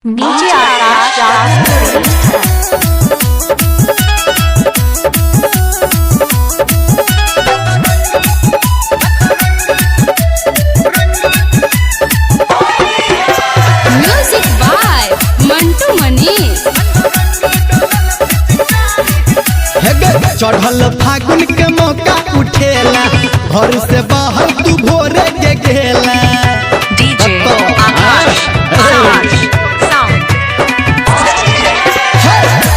DJ Akash music by Mantu Manish. चढ़ल फागुन के मौका उठेला, घर से बाहर तू भोरे के गेला। डीजे आकाश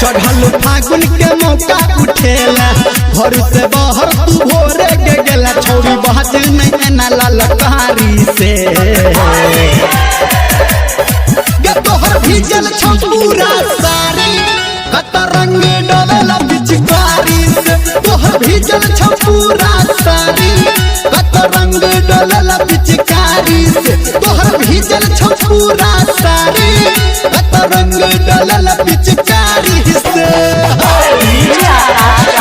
चढ़ल फागुन के मौका उठेला, घर से बाहर तू भोरे के गेला। छौरी बात नहीं एना ललकारी से गे तोहर भीजल छौ पूरा सारी, कत रंग डोला पिचकारी से। तोहर भीजल छौ पूरा सारी, कत रंग डोला पिचकारी से। तोहर भीजल छौ पूरा सारी, कत रंग डोला पिचकारी से। डीजे आकाश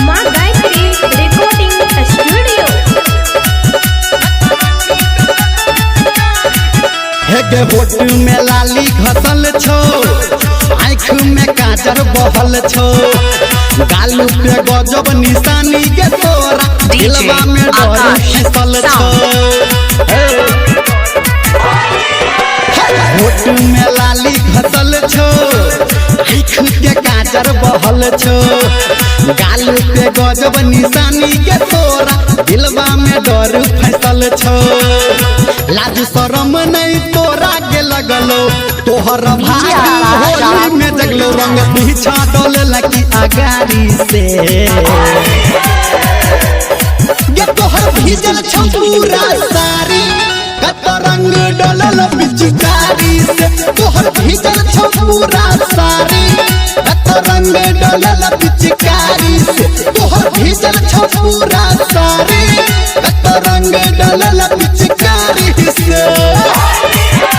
माँ गायत्री रिकॉर्डिंग स्टूडियो। हेगे होठ में लाली घसल छो, आँख में काजर बहल छो, गाल पे गजब निशानी के तोरा, दिलवा में डर फिसल छो। होठ में लाली घसल छो, आँख के काजर बहल छो, गाल पे गजब निशानी के तोरा, दिलवा में डर फिसल छो। लाज शरम नहीं तोरा के लगलो, तोहर भाग होली में जगलो। रंग पीछा डोले लगी अगारी से गे तोहर भीजल छौ पूरा सारी, कत रंग डोलल पिचकारी से। तोहर भीजल छौ पूरा सारी, कत रंग डोलल पिचकारी से। तोहर भीजल छौ पूरा सारी, कत रंग डोलल पिचकारी से।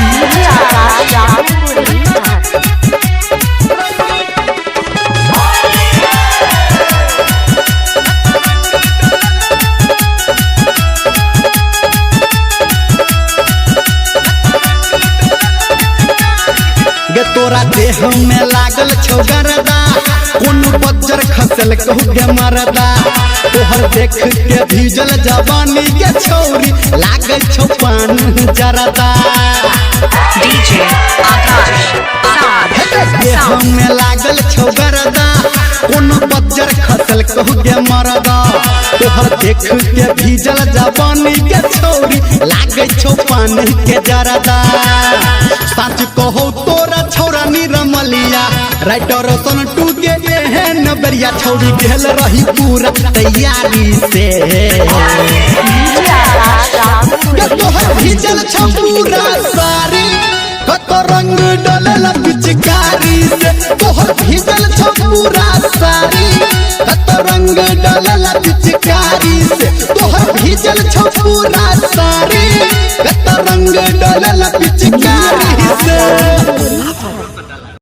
डीजे आकाश गे तोरा देह में लागल छौ गरदा, कोनो बज्जर खसल कहू गे मरदा। तोहर देख के भीजल जवानी के छौरी, लागे छौ पान जरदा। डीजे आकाश देह में लागल छौ गरदा, कोनो बज्जर खसल कहू गे मरदा। तोहर देख के भीजल जवानी के छौरी, लागे छौ पान के जरदा। सच कहो तोरा छौरा निरमलिया, राइटर सन टू के एहन बेरिया, छौरी गेल रही पूरा तैयारी से। गे तोहर भीजल छौ पूरा सारी, कत रंग डोलल पिचकारी से। तोहर भीजल छौ पूरा सारी, कत रंग डोलल पिचकारी से। तोहर भीजल छौ पूरा सारी, कत रंग डोलल पिचकारी से।